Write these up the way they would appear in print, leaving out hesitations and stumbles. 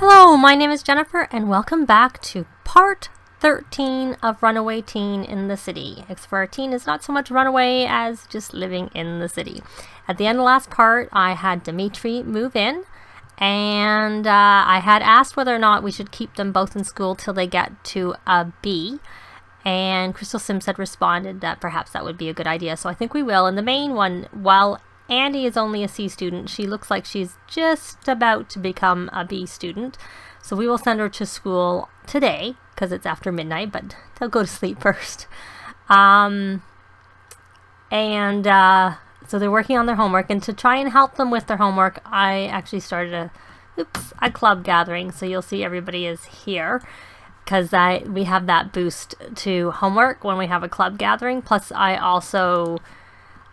Hello, my name is Jennifer, and welcome back to part 13 of Runaway Teen in the City. Except for our teen is not so much runaway as just living in the city. At the end of the last part, I had Dimitri move in, and I had asked whether or not we should keep them both in school till they get to a B. And Crystal Sims had responded that perhaps that would be a good idea, so I think we will. And the main one, while Andi is only a C student, she looks like she's just about to become a B student. So we will send her to school today, because it's after midnight, but they'll go to sleep first. So they're working on their homework, and to try and help them with their homework, I actually started a club gathering. So you'll see everybody is here, because we have that boost to homework when we have a club gathering. Plus I also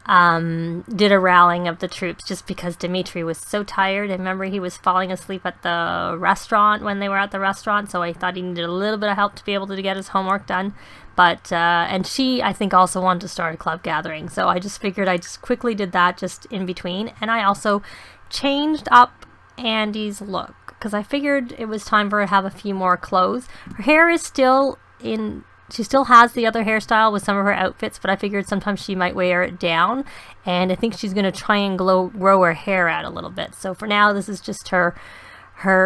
did a rallying of the troops just because Dimitri was so tired. I remember he was falling asleep at the restaurant when they were at the restaurant, so I thought he needed a little bit of help to be able to get his homework done. But and she, I think, also wanted to start a club gathering, so I just figured I just quickly did that just in between. And I also changed up Andi's look because I figured it was time for her to have a few more clothes. Her hair is still in. She still has the other hairstyle with some of her outfits, but I figured sometimes she might wear it down, and I think she's going to try and grow her hair out a little bit. So for now, this is just her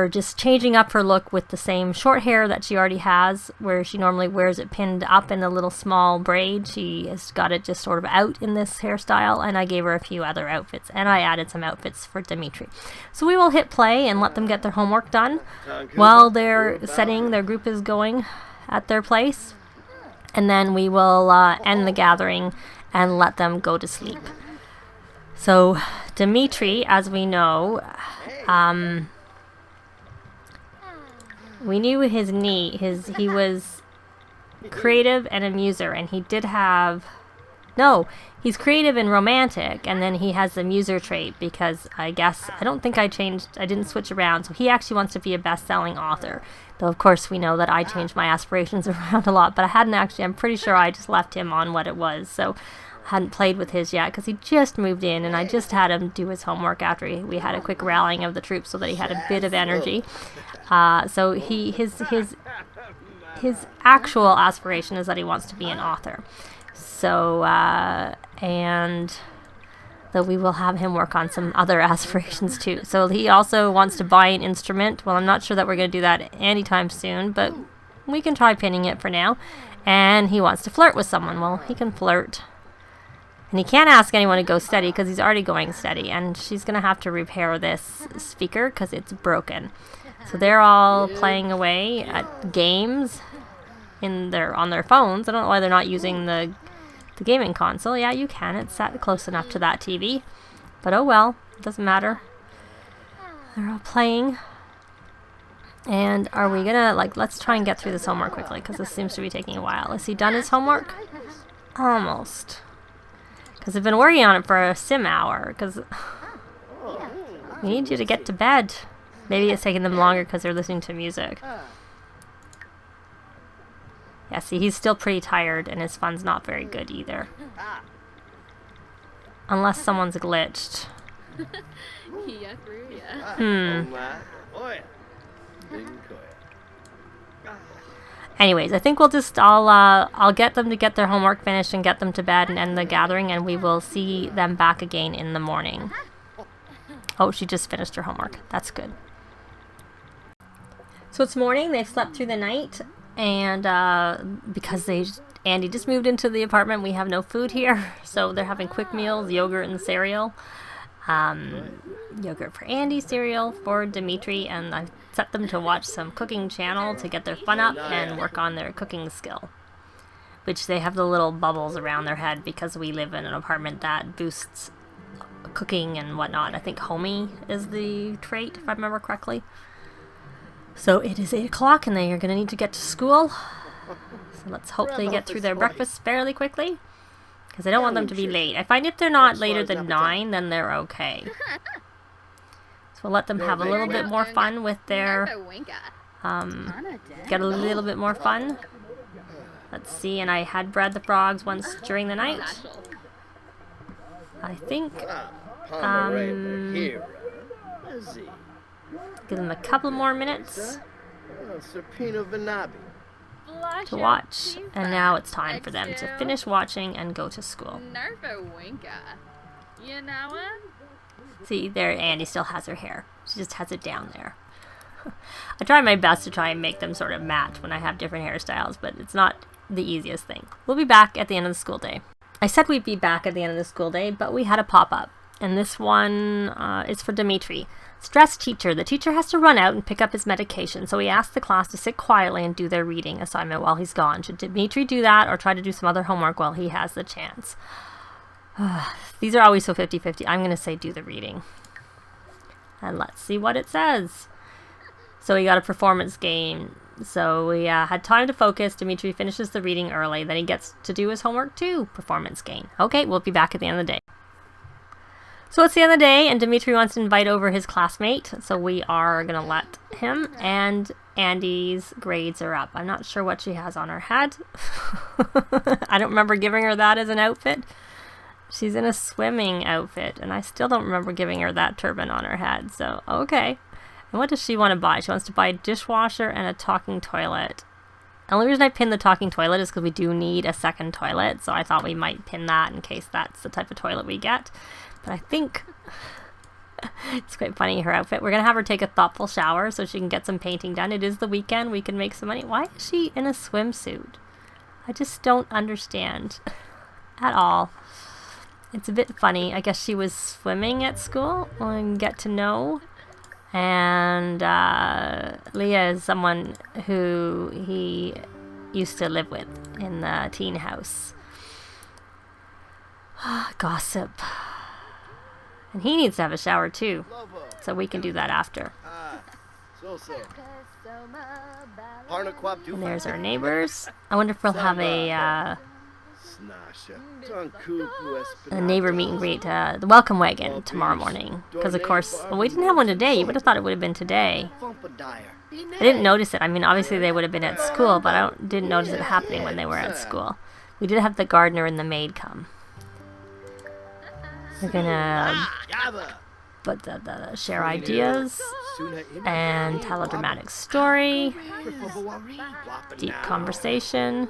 just changing up her look with the same short hair that she already has, where she normally wears it pinned up in a little small braid. She has got it just sort of out in this hairstyle, and I gave her a few other outfits, and I added some outfits for Dimitri. So we will hit play and let them get their homework done while they're setting their group is going at their place. And then we will end the gathering and let them go to sleep. So Dimitri, as we know, we knew his knee. He was creative and a muser, and he did have... No, he's creative and romantic, and then he has the muser trait because I didn't switch around. So he actually wants to be a best-selling author. Though, of course, we know that I changed my aspirations around a lot, but I'm pretty sure I just left him on what it was. So I hadn't played with his yet because he just moved in, and I just had him do his homework after we had a quick rallying of the troops so that he had a bit of energy. So his actual aspiration is that he wants to be an author. So, and that we will have him work on some other aspirations too. So he also wants to buy an instrument. Well, I'm not sure that we're going to do that anytime soon, but we can try pinning it for now. And he wants to flirt with someone. Well, he can flirt. And he can't ask anyone to go steady because he's already going steady. And she's going to have to repair this speaker because it's broken. So they're all playing away at games on their phones. I don't know why they're not using the gaming console. Yeah, you can. It's set close enough to that TV. But oh well. It doesn't matter. They're all playing. And are we gonna, let's try and get through this homework quickly, because this seems to be taking a while. Has he done his homework? Almost. Because I've been working on it for a sim hour, because we need you to get to bed. Maybe it's taking them longer because they're listening to music. Yeah, see, he's still pretty tired, and his fun's not very good either. Unless someone's glitched. Anyways, I think I'll get them to get their homework finished and get them to bed and end the gathering, and we will see them back again in the morning. Oh, she just finished her homework. That's good. So it's morning. They've slept through the night. And because Andi just moved into the apartment, we have no food here. So they're having quick meals, yogurt and cereal. Yogurt for Andi, cereal for Dimitri. And I set them to watch some cooking channel to get their fun up and work on their cooking skill. Which they have the little bubbles around their head because we live in an apartment that boosts cooking and whatnot. I think homey is the trait, if I remember correctly. So it is 8 o'clock and they are going to need to get to school. So let's hope they get through their breakfast fairly quickly, because I don't want them to be late. I find if they're not later than 9, then they're okay. So we'll let them have a little bit more fun with their... get a little bit more fun. Let's see, and I had bred the frogs once during the night. I think... Give them a couple more minutes to watch, and now it's time for them to finish watching and go to school. See, there Andy still has her hair. She just has it down there. I try my best to try and make them sort of match when I have different hairstyles, but it's not the easiest thing. We'll be back at the end of the school day. I said we'd be back at the end of the school day, but we had a pop-up. And this one is for Dimitri. Stressed teacher. The teacher has to run out and pick up his medication, so he asked the class to sit quietly and do their reading assignment while he's gone. Should Dimitri do that or try to do some other homework while he has the chance? These are always so 50-50. I'm going to say do the reading. And let's see what it says. So we got a performance game. So we had time to focus. Dimitri finishes the reading early. Then he gets to do his homework too. Performance game. Okay, we'll be back at the end of the day. So it's the end of the day, and Dimitri wants to invite over his classmate. So we are going to let him, and Andy's grades are up. I'm not sure what she has on her head. I don't remember giving her that as an outfit. She's in a swimming outfit, and I still don't remember giving her that turban on her head. So, okay. And what does she want to buy? She wants to buy a dishwasher and a talking toilet. The only reason I pinned the talking toilet is because we do need a second toilet. So I thought we might pin that in case that's the type of toilet we get. But I think it's quite funny, her outfit. We're going to have her take a thoughtful shower so she can get some painting done. It is the weekend. We can make some money. Why is she in a swimsuit? I just don't understand at all. It's a bit funny. I guess she was swimming at school and get to know. And Leah is someone who he used to live with in the teen house. Gossip. And he needs to have a shower too. So we can do that after. And there's our neighbors. I wonder if we'll have a neighbor meet and greet, the welcome wagon tomorrow morning. Because of course, well, we didn't have one today. You would have thought it would have been today. I didn't notice it. I mean, obviously they would have been at school, but I didn't notice it happening when they were at school. We did have the gardener and the maid come. We're gonna share ideas and tell a dramatic story. Deep conversation.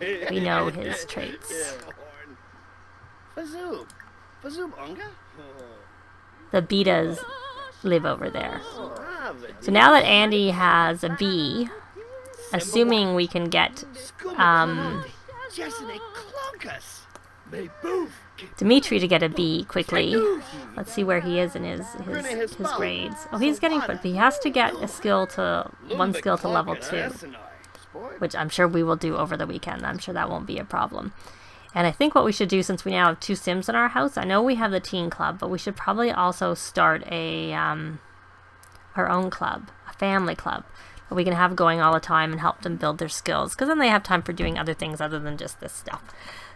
We know his traits. The betas live over there. So now that Andy has a B, assuming we can get Dimitri to get a B quickly. Let's see where he is in his grades. Oh, he's getting, but he has to get one skill to level 2, which I'm sure we will do over the weekend. I'm sure that won't be a problem. And I think what we should do, since we now have 2 Sims in our house, I know we have the teen club, but we should probably also start our own club, a family club, that we can have going all the time and help them build their skills, because then they have time for doing other things other than just this stuff.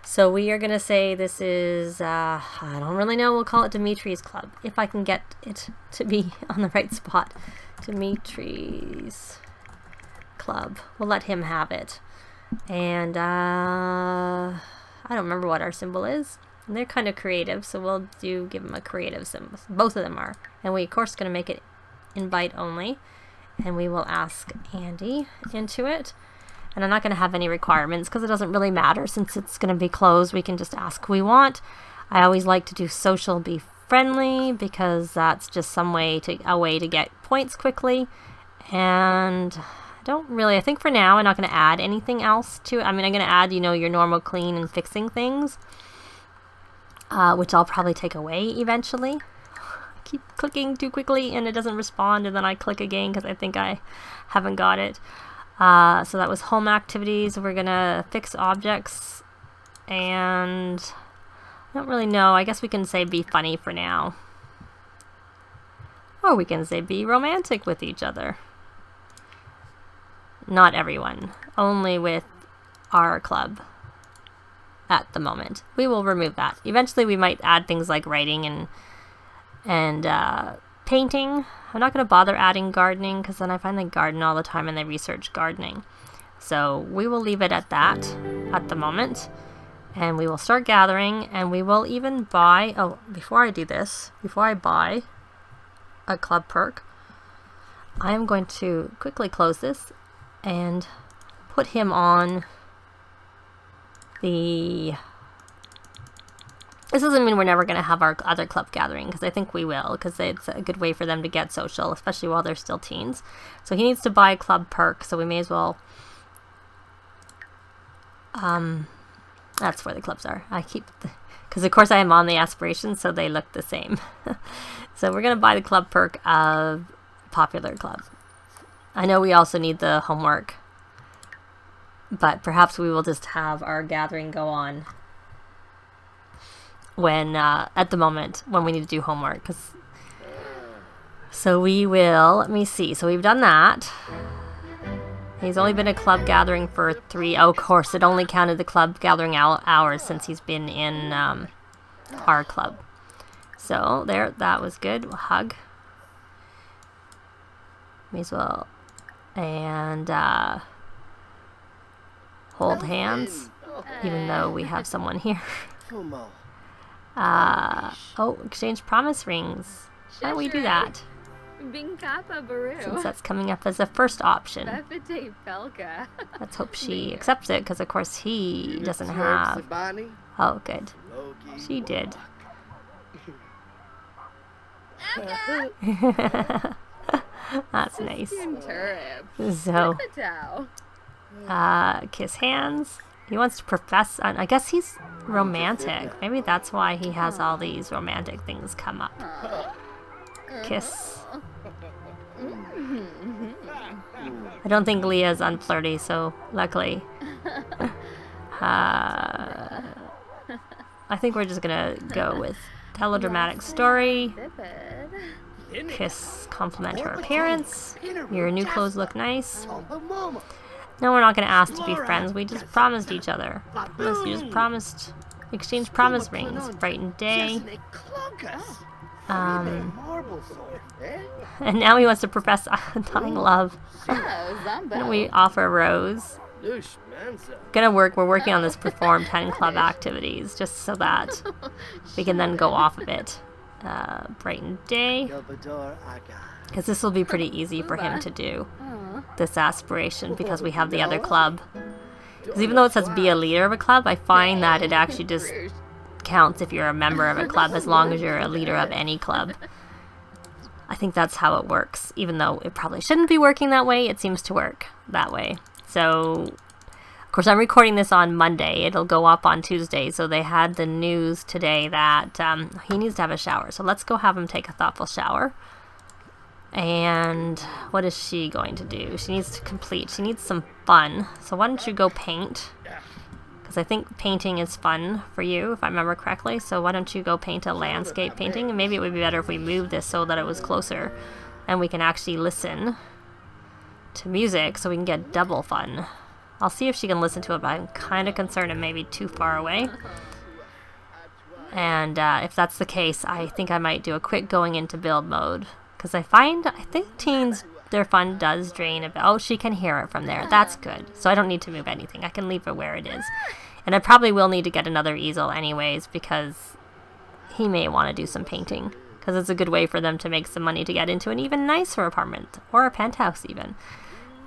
So we are going to say this is, I don't really know, we'll call it Dimitri's club, if I can get it to be on the right spot. Dimitri's club. We'll let him have it. And I don't remember what our symbol is. And they're kind of creative, so we'll give them a creative symbol. Both of them are. And we, of course, going to make it invite only. And we will ask Andy into it. And I'm not going to have any requirements because it doesn't really matter since it's going to be closed. We can just ask who we want. I always like to do social be friendly because that's just a way to get points quickly. And I think for now I'm not going to add anything else to it. I mean, I'm going to add, your normal clean and fixing things, which I'll probably take away eventually. Keep clicking too quickly and it doesn't respond, and then I click again because I think I haven't got it. So that was home activities. We're gonna fix objects, and I don't really know. I guess we can say be funny for now, or we can say be romantic with each other. Not everyone, only with our club at the moment. We will remove that. Eventually we might add things like writing and painting. I'm not going to bother adding gardening because then I find they garden all the time and they research gardening. So we will leave it at that at the moment. And we will start gathering, and we will even buy, before I buy a club perk, I'm going to quickly close this and put him on the... This doesn't mean we're never going to have our other club gathering, because I think we will, because it's a good way for them to get social, especially while they're still teens. So he needs to buy a club perk, so we may as well... that's where the clubs are. I keep... Because of course I am on the aspirations, so they look the same. So we're going to buy the club perk of Popular Club. I know we also need the homework, but perhaps we will just have our gathering go on when at the moment when we need to do homework. So we will, let me see, so we've done that. He's only been a club gathering for 3, oh, of course it only counted the club gathering hours since he's been in our club. So there, that was good. We'll hug, may as well, and hold hands, even though we have someone here. Oh, exchange promise rings. Why don't we do that? Since that's coming up as a first option. Let's hope she accepts it, because of course he doesn't have... Oh, good. She did. That's nice. So, kiss hands. He wants to profess, I guess he's romantic. Maybe that's why he has all these romantic things come up. Kiss. I don't think Leah's unflirty, so luckily. I think we're just gonna go with tell a dramatic story. Kiss, compliment her appearance. Your new clothes look nice. No, we're not gonna ask to be friends. We just promised each other. We just promised. Exchange promise rings. Brightened day. And now he wants to profess undying love. And we offer a rose. We're working on this perform 10 club activities just so that we can then go off of it. Brightened day. Because this will be pretty easy for him to do, this aspiration, because we have the other club. Because even though it says be a leader of a club, I find that it actually just counts if you're a member of a club, as long as you're a leader of any club. I think that's how it works. Even though it probably shouldn't be working that way, it seems to work that way. So, of course, I'm recording this on Monday. It'll go up on Tuesday. So they had the news today that he needs to have a shower. So let's go have him take a thoughtful shower. And what is she going to do? She needs to complete. She needs some fun. So why don't you go paint? Because I think painting is fun for you, if I remember correctly. So why don't you go paint a landscape painting? And maybe it would be better if we moved this so that it was closer. And we can actually listen to music so we can get double fun. I'll see if she can listen to it, but I'm kind of concerned it may be too far away. And if that's the case, I think I might do a quick going into build mode. Because I think teens, their fun does drain a bit. Oh, she can hear it from there. That's good. So I don't need to move anything. I can leave it where it is. And I probably will need to get another easel anyways, because he may want to do some painting. Because it's a good way for them to make some money to get into an even nicer apartment. Or a penthouse even.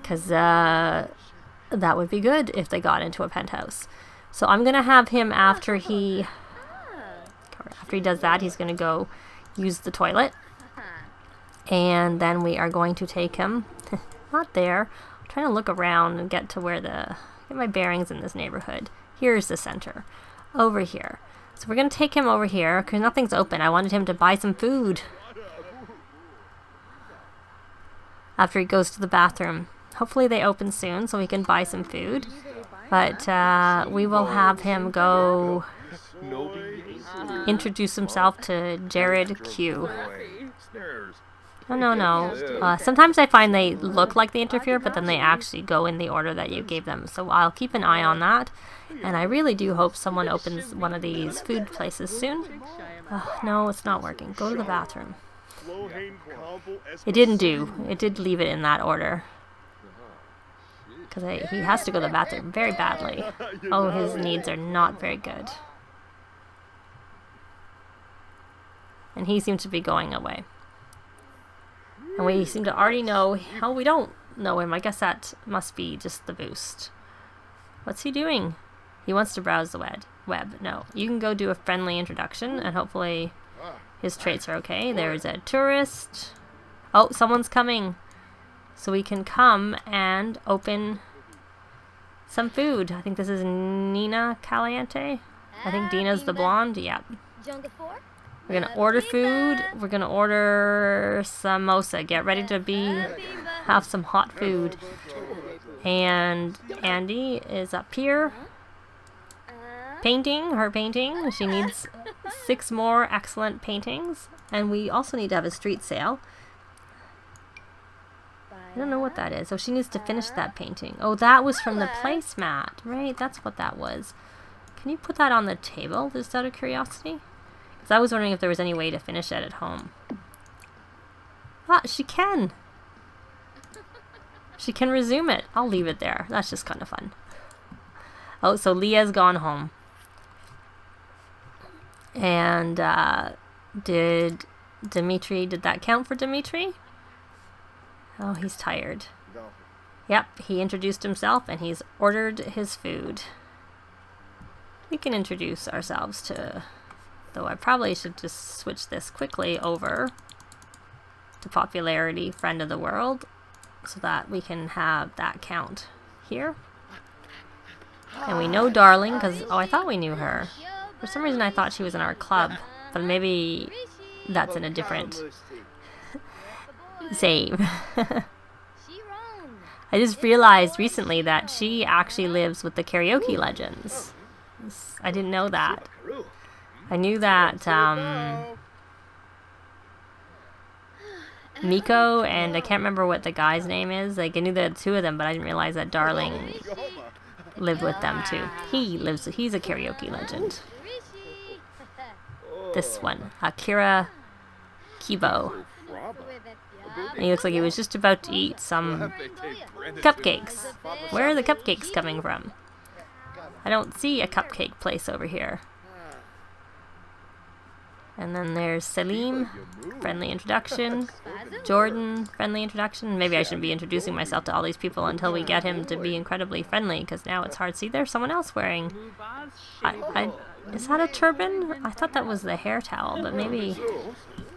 Because that would be good if they got into a penthouse. So I'm going to have him after he does that, he's going to go use the toilet. And then we are going to take him, not there, I'm trying to look around and get to where get my bearings in this neighborhood. Here's the center, over here. So we're going to take him over here, because nothing's open. I wanted him to buy some food after he goes to the bathroom. Hopefully they open soon so he can buy some food. But we will have him go introduce himself to Jared Q. Oh, no. Sometimes I find they look like they interfere, but then they actually go in the order that you gave them. So I'll keep an eye on that. And I really do hope someone opens one of these food places soon. Oh, no, it's not working. Go to the bathroom. It didn't do. It did leave it in that order. Because he has to go to the bathroom very badly. Oh, his needs are not very good. And he seems to be going away. And we seem to already know. Oh, we don't know him. I guess that must be just the boost. What's he doing? He wants to browse the web. No. You can go do a friendly introduction, and hopefully his traits are okay. There's a tourist. Oh, someone's coming. So we can come and open some food. I think this is Nina Caliente. I think Dina's the blonde. Yep. We're gonna order food. We're gonna order samosa. Get ready to have some hot food. And Andi is up here painting her painting. She needs 6 more excellent paintings. And we also need to have a street sale. I don't know what that is. Oh, she needs to finish that painting. Oh, that was from the placemat. Right, that's what that was. Can you put that on the table, just out of curiosity? Because I was wondering if there was any way to finish it at home. Ah, she can. She can resume it. I'll leave it there. That's just kind of fun. Oh, so Leah's gone home. And did that count for Dimitri? Oh, he's tired. Yep, he introduced himself and he's ordered his food. We can introduce ourselves to... Though I probably should just switch this quickly over to popularity, friend of the world, so that we can have that count here. And we know Darling, because... Oh, I thought we knew her. For some reason I thought she was in our club, but maybe that's in a different... save. I just realized recently that she actually lives with the Karaoke Legends. I didn't know that. I knew that Miko and I can't remember what the guy's name is. Like, I knew the 2 of them, but I didn't realize that Darling lived with them too. He's a karaoke legend. This one, Akira Kibo. And he looks like he was just about to eat some cupcakes. Where are the cupcakes coming from? I don't see a cupcake place over here. And then there's Salim, friendly introduction. Jordan, friendly introduction. Maybe I shouldn't be introducing myself to all these people until we get him to be incredibly friendly, because now it's hard. See, there's someone else wearing... is that a turban? I thought that was the hair towel, but maybe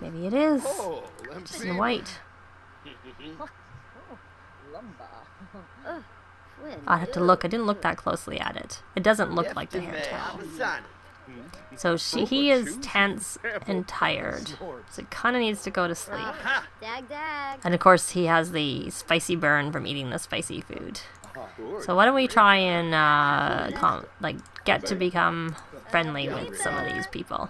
it is. Just in white. I have to look. I didn't look that closely at it. It doesn't look like the hair towel. So he is tense and tired. So he kind of needs to go to sleep. And of course he has the spicy burn from eating the spicy food. So why don't we try and get to become friendly with some of these people.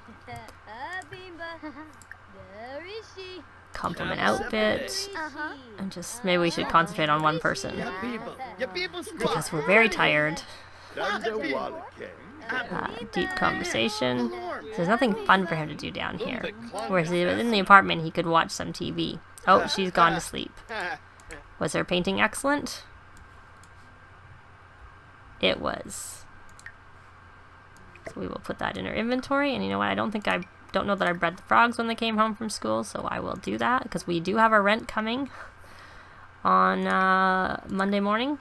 Compliment outfit. And just maybe we should concentrate on one person. Because we're very tired. Deep conversation. So there's nothing fun for him to do down here. Whereas in the apartment, he could watch some TV. Oh, she's gone to sleep. Was her painting excellent? It was. So we will put that in our inventory. And you know what? I don't know that I bred the frogs when they came home from school, so I will do that because we do have our rent coming on Monday morning.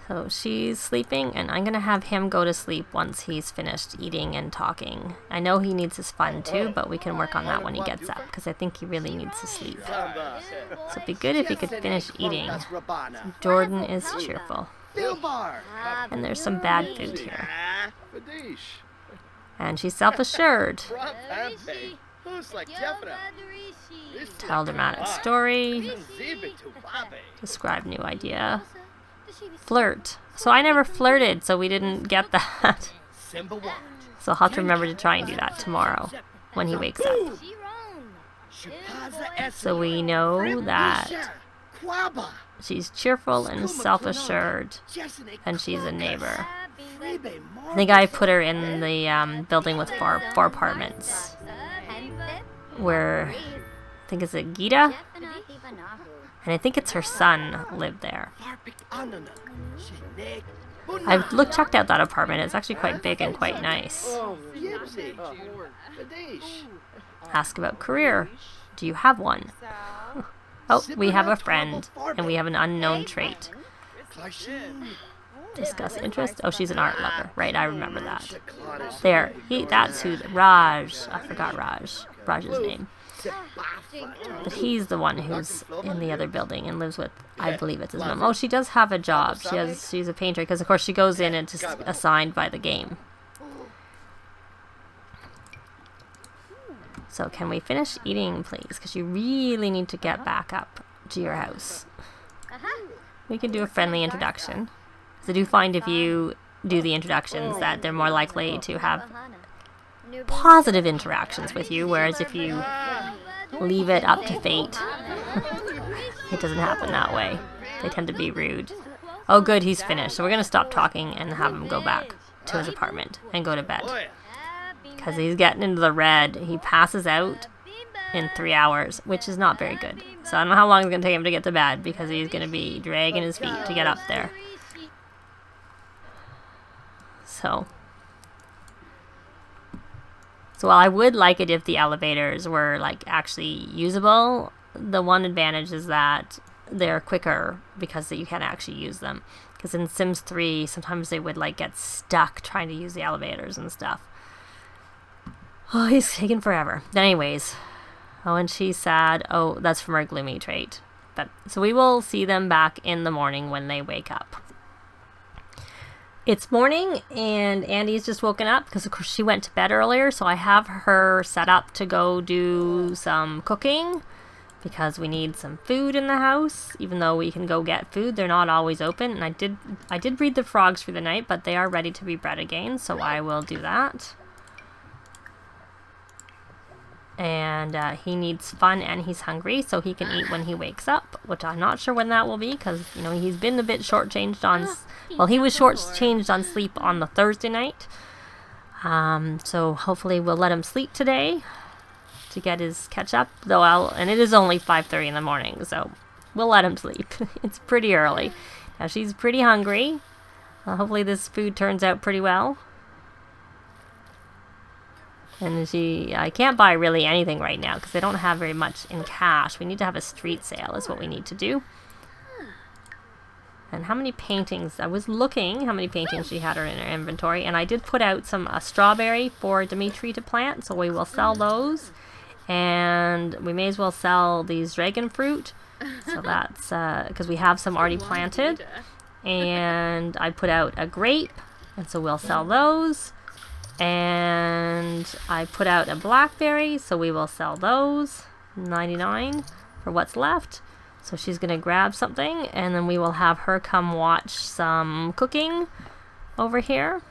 So she's sleeping, and I'm going to have him go to sleep once he's finished eating and talking. I know he needs his fun too, but we can work on that when he gets up, because I think he really needs to sleep. So it'd be good if he could finish eating. Jordan is cheerful. And there's some bad food here. And she's self-assured. Tell dramatic story. Describe new idea. Flirt. So I never flirted, so we didn't get that. So I'll have to remember to try and do that tomorrow when he wakes up. So we know that she's cheerful and self-assured, and she's a neighbor. I think I put her in the building with four apartments. Where, I think it's Gita? And I think it's her son lived there. I've checked out that apartment. It's actually quite big and quite nice. Ask about career. Do you have one? Oh, we have a friend, and we have an unknown trait. Discuss interest. Oh, she's an art lover. Right, I remember that. There. That's who... Raj. I forgot Raj's name. But he's the one who's in the other building and lives with, I believe it's his mom. Oh, she does have a job. She's a painter, because of course she goes in and just assigned by the game. So can we finish eating, please? Because you really need to get back up to your house. We can do a friendly introduction. So I do find if you do the introductions that they're more likely to have positive interactions with you, whereas if you leave it up to fate, it doesn't happen that way. They tend to be rude. Oh good, he's finished. So we're going to stop talking and have him go back to his apartment and go to bed. Because he's getting into the red. He passes out in 3 hours, which is not very good. So I don't know how long it's going to take him to get to bed, because he's going to be dragging his feet to get up there. So while I would like it if the elevators were like actually usable, the one advantage is that they're quicker because you can actually use them. Because in Sims 3, sometimes they would like get stuck trying to use the elevators and stuff. Oh, he's taking forever. Anyways, oh, and she's sad. Oh, that's from her gloomy trait. But so we will see them back in the morning when they wake up. It's morning, and Andy's just woken up because, of course, she went to bed earlier. So I have her set up to go do some cooking because we need some food in the house. Even though we can go get food, they're not always open. And I did breed the frogs for the night, but they are ready to be bred again. So I will do that. And he needs fun, and he's hungry, so he can eat when he wakes up, which I'm not sure when that will be, because, you know, he's been a bit shortchanged on... Well, he was shortchanged on sleep on the Thursday night. So hopefully we'll let him sleep today to get his catch-up, and it is only 5:30 in the morning, so we'll let him sleep. It's pretty early. Now, she's pretty hungry. Hopefully this food turns out pretty well. And I can't buy really anything right now because they don't have very much in cash. We need to have a street sale is what we need to do. And how many paintings? I was looking how many paintings she had in her inventory. And I did put out some strawberry for Dimitri to plant. So we will sell those. And we may as well sell these dragon fruit. So that's because we have some already planted. And I put out a grape. And so we'll sell those. And I put out a blackberry, so we will sell those. 99 for what's left. So she's going to grab something, and then we will have her come watch some cooking over here.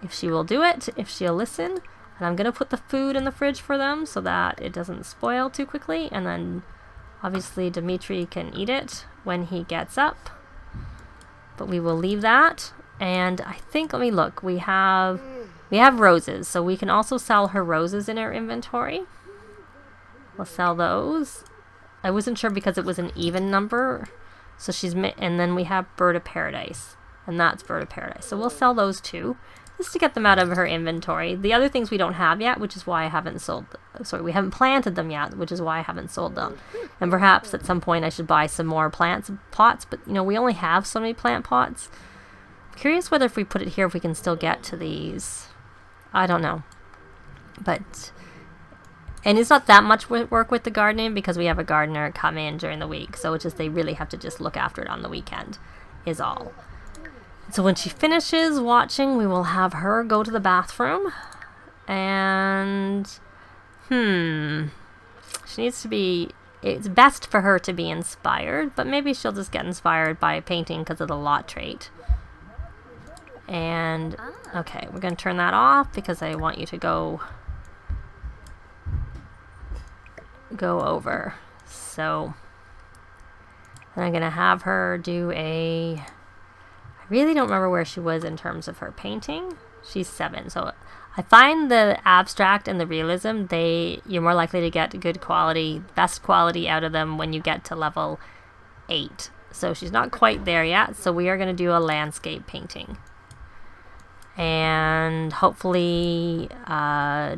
If she will do it, if she'll listen. And I'm going to put the food in the fridge for them so that it doesn't spoil too quickly. And then obviously Dimitri can eat it when he gets up. But we will leave that. And I think, let me look, we have roses, so we can also sell her roses in her inventory. We'll sell those. I wasn't sure because it was an even number, so and then we have Bird of Paradise, and that's Bird of Paradise. So we'll sell those too, just to get them out of her inventory. The other things we don't have yet, which is why I haven't we haven't planted them yet, which is why I haven't sold them. And perhaps at some point I should buy some more pots, but you know, we only have so many plant pots. Curious whether if we put it here, if we can still get to these. I don't know. And it's not that much work with the gardening because we have a gardener come in during the week. So it's just they really have to just look after it on the weekend is all. So when she finishes watching, we will have her go to the bathroom. And, she needs to be... It's best for her to be inspired, but maybe she'll just get inspired by painting because of the lot trait. And, okay, we're going to turn that off because I want you to go over. So, then I'm going to have her do I really don't remember where she was in terms of her painting. She's 7, so I find the abstract and the realism, you're more likely to get good quality, best quality out of them when you get to level 8. So she's not quite there yet, so we are going to do a landscape painting. And hopefully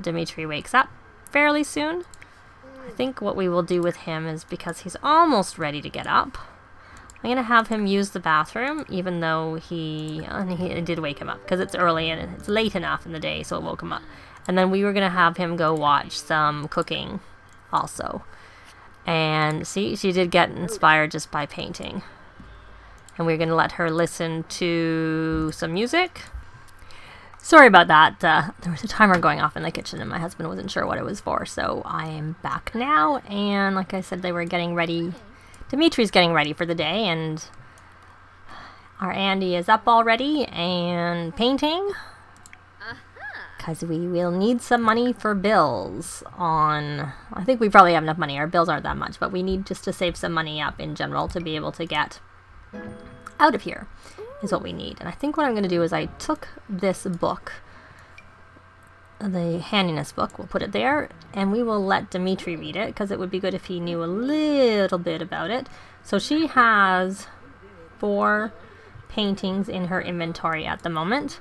Dimitri wakes up fairly soon. I think what we will do with him is, because he's almost ready to get up, I'm going to have him use the bathroom, even though it did wake him up, because it's early and it's late enough in the day, so it woke him up. And then we were going to have him go watch some cooking also. And see, she did get inspired just by painting. And we're going to let her listen to some music. Sorry about that. There was a timer going off in the kitchen and my husband wasn't sure what it was for. So I am back now. And like I said, they were getting ready. Dimitri's getting ready for the day. And our Andi is up already and painting. Because we will need some money for bills on... I think we probably have enough money. Our bills aren't that much. But we need just to save some money up in general to be able to get out of here is what we need. And I think what I'm going to do is I took this book, the handiness book, we'll put it there, and we will let Dimitri read it because it would be good if he knew a little bit about it. So she has 4 paintings in her inventory at the moment.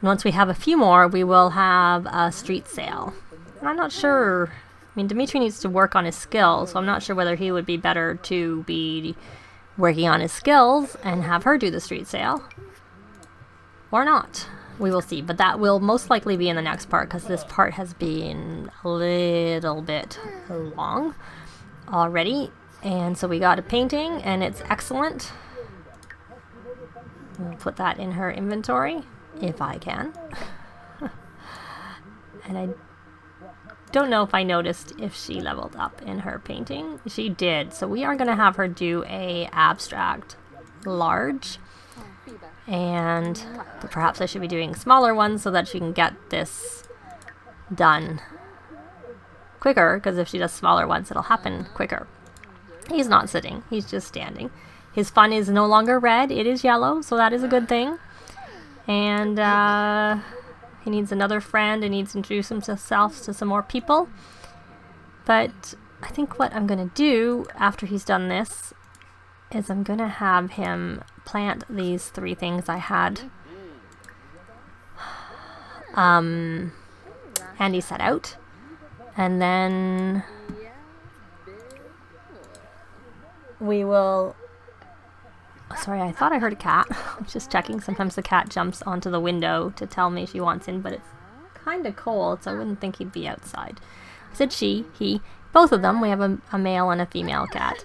And once we have a few more, we will have a street sale. And I'm not sure, I mean, Dimitri needs to work on his skills, so I'm not sure whether he would be better to be working on his skills and have her do the street sale or not. We will see, but that will most likely be in the next part because this part has been a little bit long already. And so we got a painting and it's excellent. We'll put that in her inventory if I can. And I don't know if I noticed if she leveled up in her painting. She did. So we are going to have her do a abstract large. And perhaps I should be doing smaller ones so that she can get this done quicker, because if she does smaller ones, it'll happen quicker. He's not sitting. He's just standing. His fun is no longer red. It is yellow, so that is a good thing. And he needs another friend and needs to introduce himself to some more people. But I think what I'm going to do after he's done this is I'm going to have him plant these 3 things I had Andi set out. And then we will... Sorry, I thought I heard a cat. I was just checking. Sometimes the cat jumps onto the window to tell me she wants in, but it's kind of cold, so I wouldn't think he'd be outside. I said she, he, both of them. We have a male and a female cat.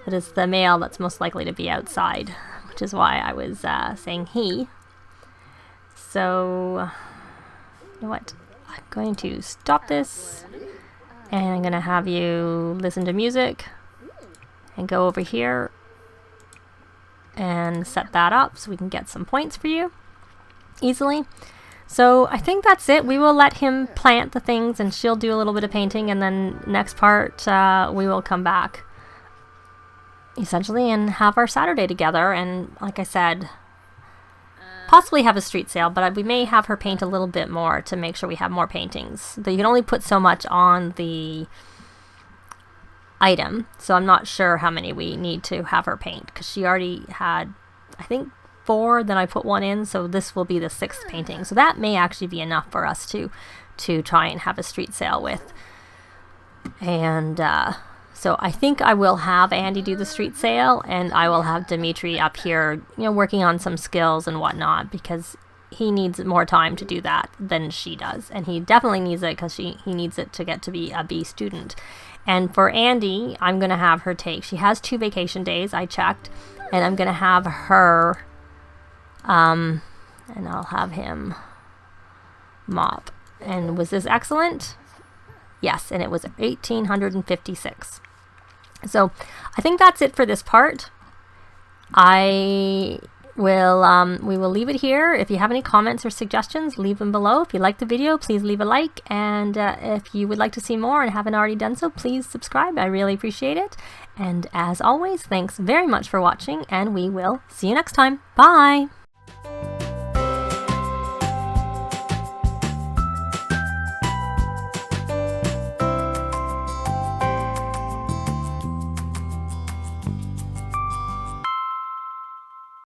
It is the male that's most likely to be outside, which is why I was saying he. So, you know what? I'm going to stop this, and I'm going to have you listen to music and go over here and set that up so we can get some points for you easily. So I think that's it. We will let him plant the things and she'll do a little bit of painting, and then next part we will come back essentially and have our Saturday together, and like I said, possibly have a street sale, but we may have her paint a little bit more to make sure we have more paintings. You can only put so much on the item, so I'm not sure how many we need to have her paint, because she already had, I think, 4, then I put 1 in, so this will be the 6th painting. So that may actually be enough for us to try and have a street sale with. And so I think I will have Andi do the street sale, and I will have Dimitri up here, you know, working on some skills and whatnot, because he needs more time to do that than she does, and he definitely needs it because he needs it to get to be a B student. And for Andi, I'm going to have her she has 2 vacation days, I checked, and I'm going to have her, and I'll have him mop. And was this excellent? Yes, and it was 1,856. So I think that's it for this part. We will leave it here. If you have any comments or suggestions, leave them below. If you liked the video, please leave a like. And if you would like to see more and haven't already done so, please subscribe. I really appreciate it. And as always, thanks very much for watching, and we will see you next time. Bye!